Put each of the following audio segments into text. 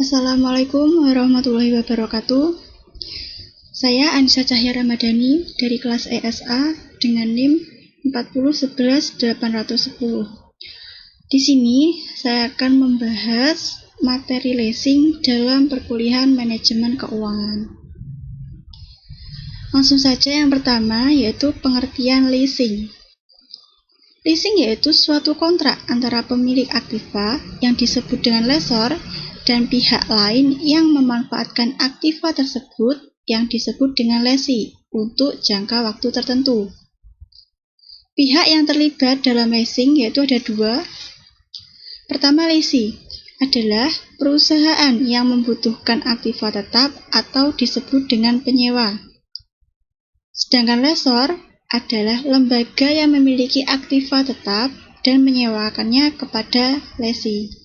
Assalamualaikum warahmatullahi wabarakatuh. Saya Anissa Cahya Ramadhani dari kelas ESA dengan NIM 4011810. Di sini saya akan membahas materi leasing dalam perkuliahan manajemen keuangan. Langsung saja yang pertama yaitu pengertian leasing. Leasing yaitu suatu kontrak antara pemilik aktiva yang disebut dengan lessor dan pihak lain yang memanfaatkan aktiva tersebut yang disebut dengan lessee untuk jangka waktu tertentu. Pihak yang terlibat dalam leasing yaitu ada dua. Pertama, lessee adalah perusahaan yang membutuhkan aktiva tetap atau disebut dengan penyewa. Sedangkan lessor adalah lembaga yang memiliki aktiva tetap dan menyewakannya kepada lessee.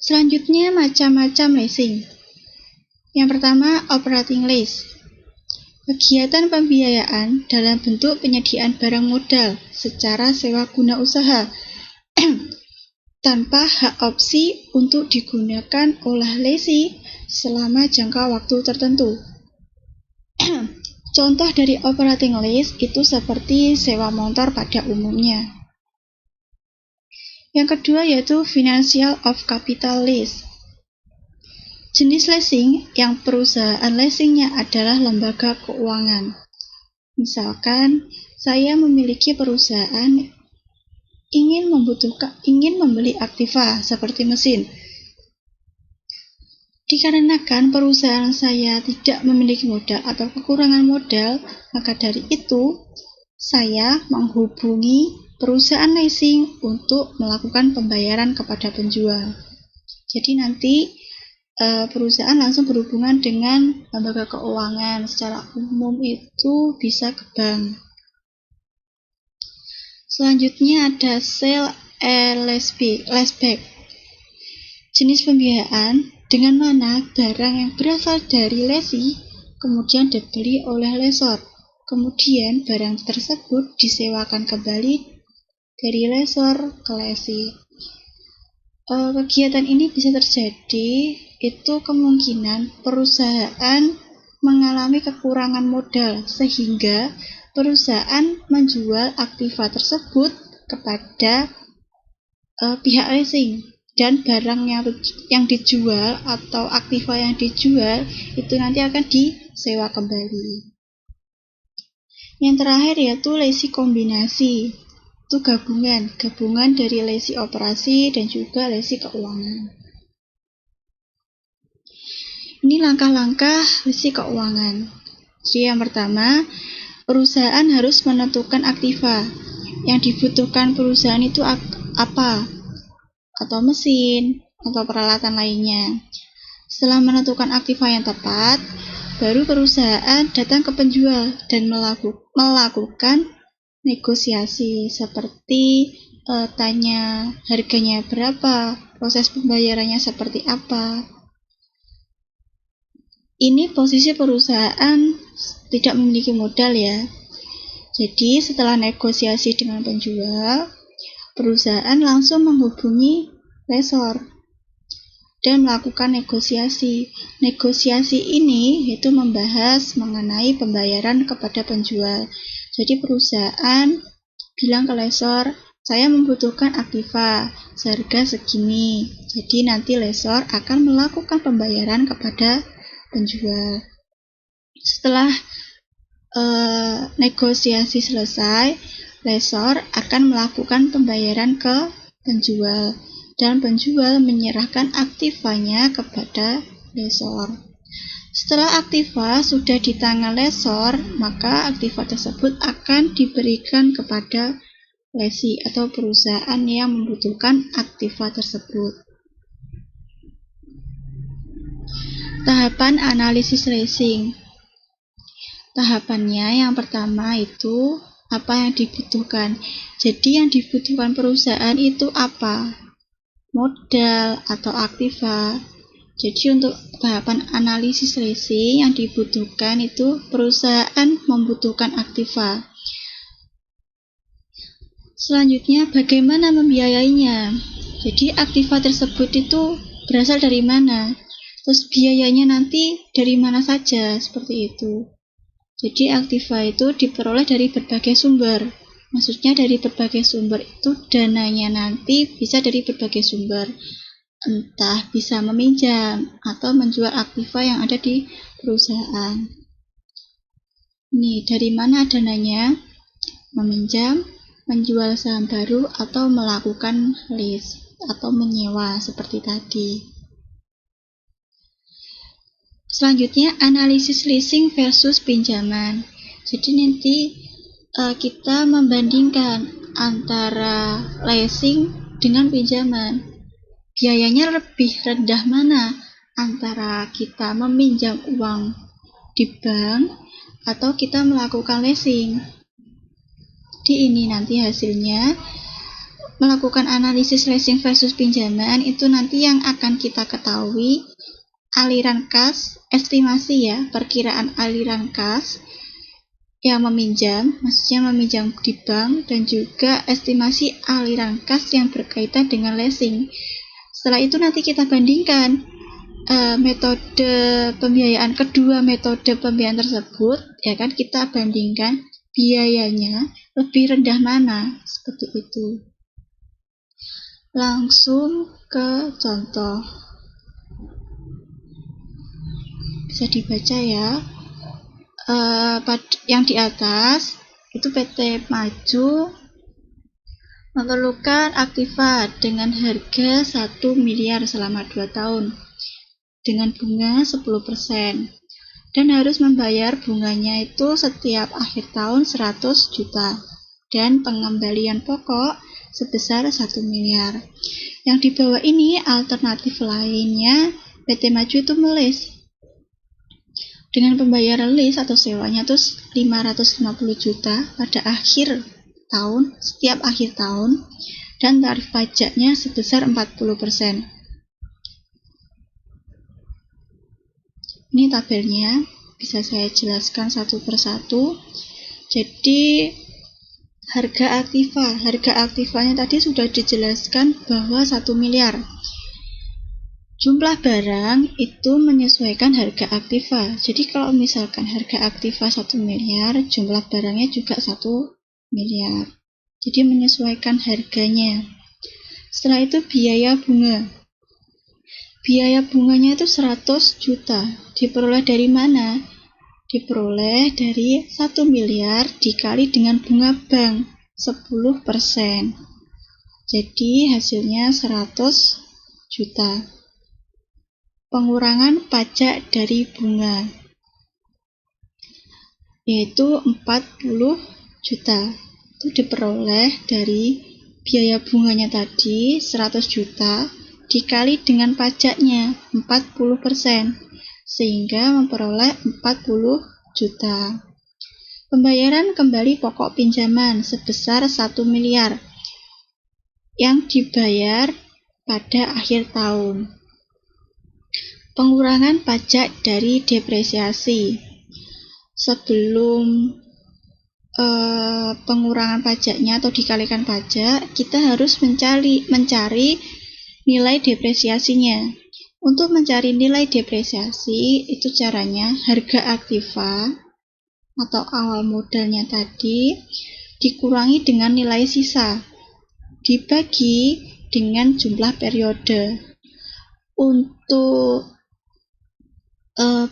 Selanjutnya, macam-macam leasing. Yang pertama, operating lease. Kegiatan pembiayaan dalam bentuk penyediaan barang modal secara sewa guna usaha tanpa hak opsi untuk digunakan oleh lessee selama jangka waktu tertentu. Contoh dari operating lease itu seperti sewa motor pada umumnya. Yang kedua yaitu financial of capital lease. Jenis leasing yang perusahaan leasingnya adalah lembaga keuangan. Misalkan saya memiliki perusahaan ingin membeli aktiva seperti mesin. Dikarenakan perusahaan saya tidak memiliki modal atau kekurangan modal, maka dari itu saya menghubungi perusahaan leasing untuk melakukan pembayaran kepada penjual. Jadi nanti perusahaan langsung berhubungan dengan lembaga keuangan. Secara umum itu bisa ke bank. Selanjutnya ada sale and leaseback. Jenis pembiayaan dengan mana barang yang berasal dari lessee kemudian dibeli oleh lessor. Kemudian barang tersebut disewakan kembali dari lessor ke lessee. Kegiatan ini bisa terjadi itu kemungkinan perusahaan mengalami kekurangan modal sehingga perusahaan menjual aktiva tersebut kepada pihak leasing. Dan barang yang dijual atau aktiva yang dijual itu nanti akan disewa kembali. Yang terakhir yaitu lessee kombinasi. Itu gabungan dari lessee operasi dan juga lessee keuangan. Ini langkah-langkah lessee keuangan. Jadi yang pertama, perusahaan harus menentukan aktiva. Yang dibutuhkan perusahaan itu apa? Atau mesin, atau peralatan lainnya. Setelah menentukan aktiva yang tepat, baru perusahaan datang ke penjual dan melakukan negosiasi seperti tanya harganya berapa, proses pembayarannya seperti apa. Ini posisi perusahaan tidak memiliki modal ya. Jadi setelah negosiasi dengan penjual, perusahaan langsung menghubungi lessor dan melakukan negosiasi. Negosiasi ini yaitu membahas mengenai pembayaran kepada penjual. Jadi perusahaan bilang ke lessor, saya membutuhkan aktiva seharga segini. Jadi nanti lessor akan melakukan pembayaran kepada penjual. Setelah negosiasi selesai, lessor akan melakukan pembayaran ke penjual dan penjual menyerahkan aktivanya kepada lessor. Setelah aktiva sudah di tangan lessor, maka aktiva tersebut akan diberikan kepada lessee atau perusahaan yang membutuhkan aktiva tersebut. Tahapan analisis leasing. Tahapannya yang pertama itu apa yang dibutuhkan. Jadi yang dibutuhkan perusahaan itu apa? Modal atau aktiva. Jadi untuk tahapan analisis leasing yang dibutuhkan itu perusahaan membutuhkan aktiva. Selanjutnya bagaimana membiayainya? Jadi aktiva tersebut itu berasal dari mana? Terus biayanya nanti dari mana saja, seperti itu. Jadi aktiva itu diperoleh dari berbagai sumber. Maksudnya dari berbagai sumber itu dananya nanti bisa dari berbagai sumber. Entah bisa meminjam atau menjual aktiva yang ada di perusahaan. Nih, dari mana dananya? Meminjam, menjual saham baru, atau melakukan lease atau menyewa seperti tadi. Selanjutnya, analisis leasing versus pinjaman. Jadi nanti kita membandingkan antara leasing dengan pinjaman. Biayanya lebih rendah mana antara kita meminjam uang di bank atau kita melakukan leasing. Di ini nanti hasilnya melakukan analisis leasing versus pinjaman itu nanti yang akan kita ketahui aliran kas, estimasi ya, perkiraan aliran kas yang meminjam, maksudnya meminjam di bank, dan juga estimasi aliran kas yang berkaitan dengan leasing. Setelah itu nanti kita bandingkan metode pembiayaan, kedua metode pembiayaan tersebut, ya kan, kita bandingkan biayanya lebih rendah mana, seperti itu. Langsung ke contoh. Bisa dibaca ya. Yang di atas itu PT Maju memerlukan aktiva dengan harga 1 miliar selama 2 tahun dengan bunga 10% dan harus membayar bunganya itu setiap akhir tahun 100 juta dan pengembalian pokok sebesar 1 miliar. Yang di bawah ini alternatif lainnya PT Maju itu melis dengan pembayaran lease atau sewanya itu 550 juta pada akhir tahun, setiap akhir tahun, dan tarif pajaknya sebesar 40%. Ini tabelnya, bisa saya jelaskan satu persatu. Jadi harga aktivanya tadi sudah dijelaskan bahwa 1 miliar. Jumlah barang itu menyesuaikan harga aktiva. Jadi kalau misalkan harga aktiva 1 miliar, jumlah barangnya juga 1 miliar. Jadi menyesuaikan harganya. Setelah itu biaya bunga. Biaya bunganya itu 100 juta. Diperoleh dari mana? Diperoleh dari 1 miliar dikali dengan bunga bank 10%. Jadi hasilnya 100 juta. Pengurangan pajak dari bunga yaitu 40 juta. Itu diperoleh dari biaya bunganya tadi 100 juta dikali dengan pajaknya 40%, sehingga memperoleh 40 juta. Pembayaran kembali pokok pinjaman sebesar 1 miliar yang dibayar pada akhir tahun. Pengurangan pajak dari depresiasi. Sebelum pengurangan pajaknya atau dikalikan pajak, kita harus mencari nilai depresiasinya. Untuk mencari nilai depresiasi, itu caranya harga aktiva atau awal modalnya tadi dikurangi dengan nilai sisa, dibagi dengan jumlah periode. Untuk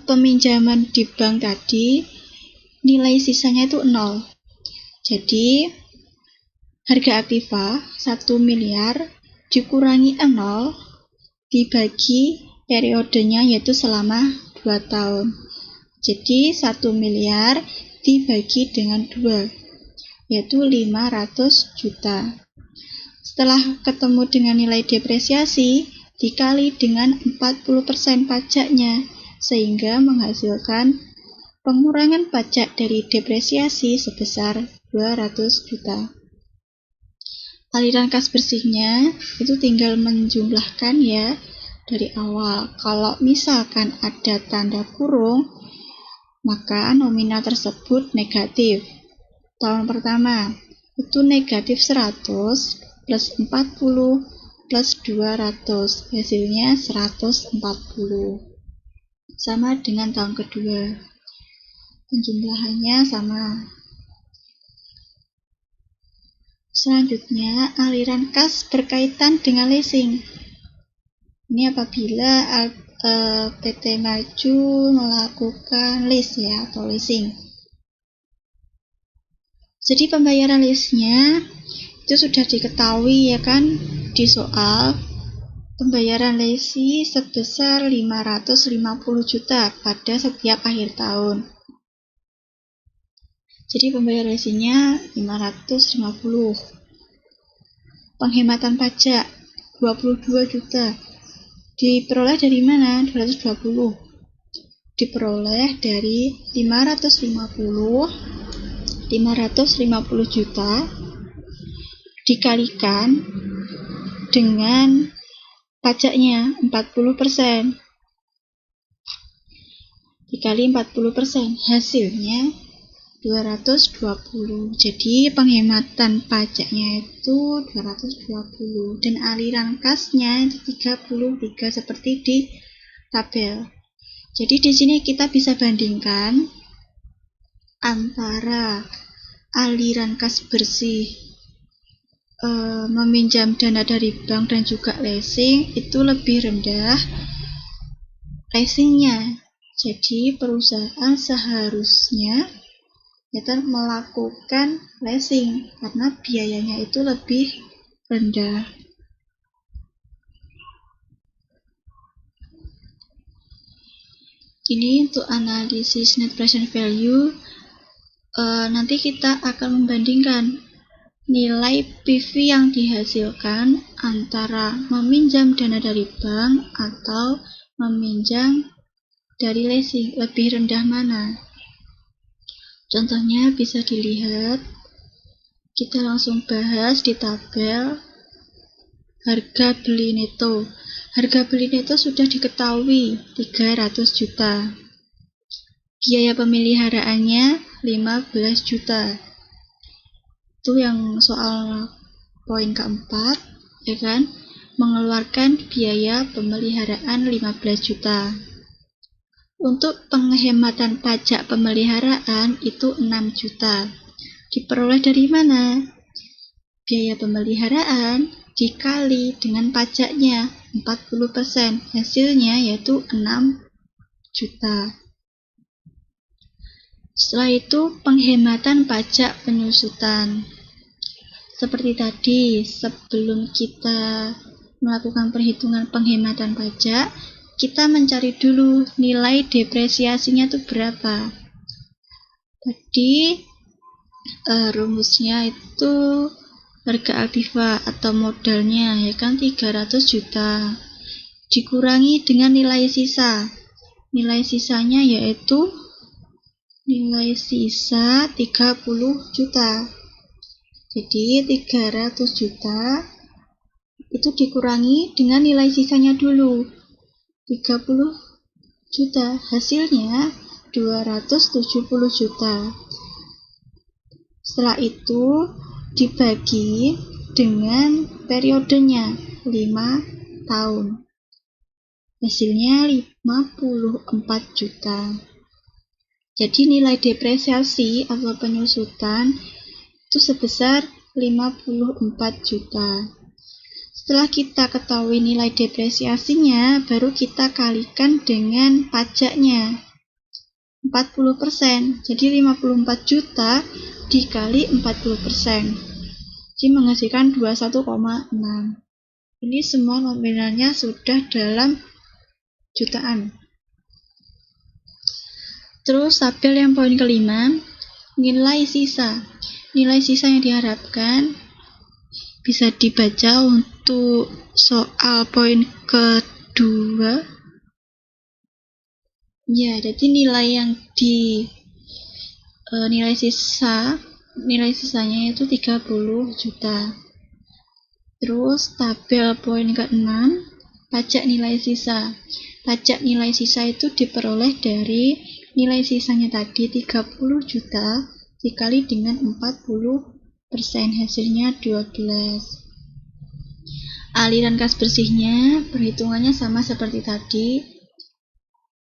peminjaman di bank tadi, nilai sisanya itu 0. Jadi harga aktiva 1 miliar dikurangi 0 dibagi periodenya yaitu selama 2 tahun. Jadi 1 miliar dibagi dengan 2 yaitu 500 juta. Setelah ketemu dengan nilai depresiasi dikali dengan 40% pajaknya, sehingga menghasilkan pengurangan pajak dari depresiasi sebesar 200 juta. Aliran kas bersihnya itu tinggal menjumlahkan ya dari awal. Kalau misalkan ada tanda kurung, maka nominal tersebut negatif. Tahun pertama itu negatif 100 plus 40 plus 200, hasilnya 140. Sama dengan tahun kedua. Penjumlahannya sama. Selanjutnya, aliran kas berkaitan dengan leasing. Ini apabila PT Maju melakukan lease ya, atau leasing. Jadi pembayaran lease-nya itu sudah diketahui ya kan di soal. Pembayaran leasing sebesar 550 juta pada setiap akhir tahun. Jadi pembayaran leasingnya 550. Penghematan pajak 22 juta. Diperoleh dari mana? 220. Diperoleh dari 550 juta dikalikan dengan pajaknya 40%. Dikali 40%, hasilnya 220. Jadi penghematan pajaknya itu 220 dan aliran kasnya itu 33 seperti di tabel. Jadi di sini kita bisa bandingkan antara aliran kas bersih meminjam dana dari bank dan juga leasing itu lebih rendah leasingnya. Jadi perusahaan seharusnya melakukan leasing karena biayanya itu lebih rendah. Ini untuk analisis net present value. Nanti kita akan membandingkan nilai PV yang dihasilkan antara meminjam dana dari bank atau meminjam dari leasing, lebih rendah mana. Contohnya bisa dilihat, kita langsung bahas di tabel harga beli neto. Harga beli neto sudah diketahui 300 juta. Biaya pemeliharaannya 15 juta. Itu yang soal poin keempat, ya kan? Mengeluarkan biaya pemeliharaan 15 juta. Untuk penghematan pajak pemeliharaan itu 6 juta. Diperoleh dari mana? Biaya pemeliharaan dikali dengan pajaknya 40%. Hasilnya yaitu 6 juta. Setelah itu penghematan pajak penyusutan. Seperti tadi, sebelum kita melakukan perhitungan penghematan pajak, kita mencari dulu nilai depresiasinya itu berapa. Tadi rumusnya itu harga aktiva atau modalnya ya kan 300 juta dikurangi dengan nilai sisa. Nilai sisanya yaitu nilai sisa 30 juta. Jadi 300 juta itu dikurangi dengan nilai sisanya dulu 30 juta, hasilnya 270 juta. Setelah itu dibagi dengan periodenya 5 tahun. Hasilnya 54 juta. Jadi nilai depresiasi atau penyusutan itu sebesar 54 juta. Setelah kita ketahui nilai depresiasinya, baru kita kalikan dengan pajaknya 40%. Jadi 54 juta dikali 40%. Jadi menghasilkan 21,6. Ini semua nominalnya sudah dalam jutaan. Terus tabel yang poin kelima, nilai sisa. Nilai sisa yang diharapkan bisa dibaca untuk soal poin kedua. Ya, jadi nilai yang nilai sisanya itu 30 juta. Terus tabel poin ke-6, pajak nilai sisa. Pajak nilai sisa itu diperoleh dari nilai sisanya tadi 30 juta dikali dengan 40%, hasilnya 12. Aliran kas bersihnya perhitungannya sama seperti tadi,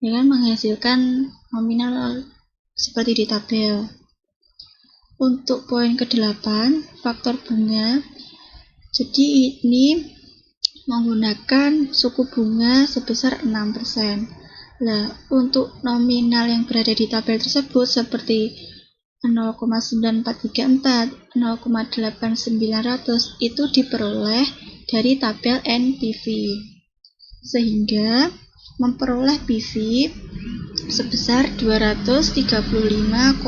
dengan menghasilkan nominal seperti di tabel. Untuk poin ke-8, faktor bunga. Jadi ini menggunakan suku bunga sebesar 6%. Nah, untuk nominal yang berada di tabel tersebut seperti 0,9434, 0,8900 itu diperoleh dari tabel NPV. Sehingga memperoleh PV sebesar 235,75.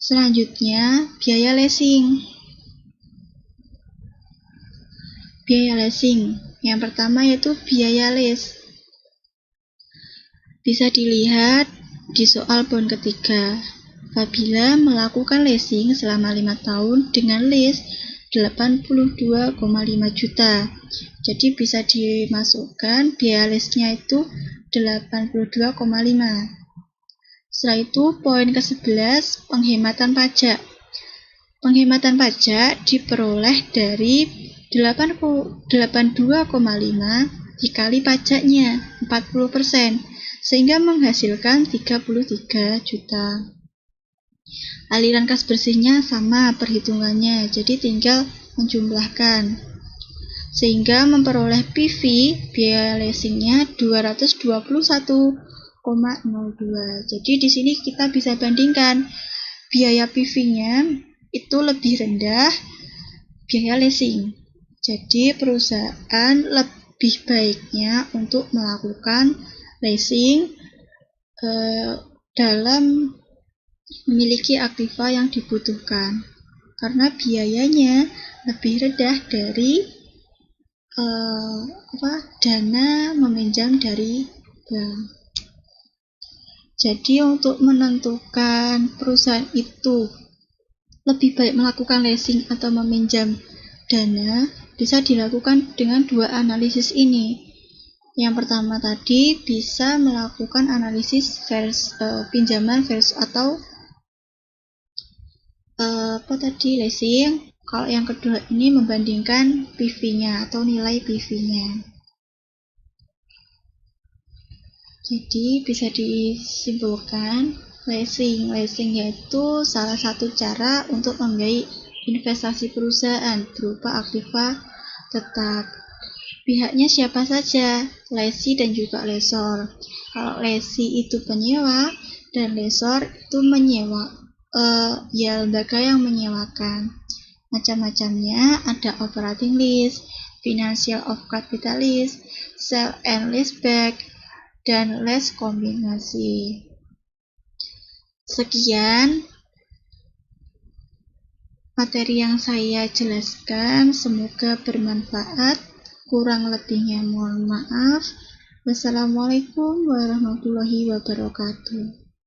Selanjutnya, biaya leasing. Biaya leasing. Yang pertama yaitu biaya lease. Bisa dilihat di soal poin ketiga. Apabila melakukan leasing selama 5 tahun dengan lease 82,5 juta. Jadi bisa dimasukkan biaya lease-nya itu 82,5. Setelah itu poin ke-11, penghematan pajak. Penghematan pajak diperoleh dari 82,5 dikali pajaknya 40%, sehingga menghasilkan 33 juta. Aliran kas bersihnya sama perhitungannya, jadi tinggal menjumlahkan. Sehingga memperoleh PV biaya leasingnya 221,02. Jadi di sini kita bisa bandingkan biaya PV-nya itu lebih rendah biaya leasing. Jadi perusahaan lebih baiknya untuk melakukan leasing dalam memiliki aktiva yang dibutuhkan, karena biayanya lebih rendah dari dana meminjam dari bank. Jadi untuk menentukan perusahaan itu lebih baik melakukan leasing atau meminjam dana, bisa dilakukan dengan dua analisis ini. Yang pertama tadi bisa melakukan analisis pinjaman versus atau leasing. Kalau yang kedua ini membandingkan PV-nya atau nilai PV-nya. Jadi bisa disimpulkan leasing yaitu salah satu cara untuk membiayai investasi perusahaan berupa aktiva tetap. Pihaknya siapa saja? Lesi dan juga lesor. Kalau lesi itu penyewa dan lesor itu menyewa, lembaga yang menyewakan. Macam-macamnya ada operating lease, financial of capital lease, sell and leaseback, dan lease kombinasi. Sekian materi yang saya jelaskan, semoga bermanfaat. Kurang lebihnya mohon maaf. Wassalamualaikum warahmatullahi wabarakatuh.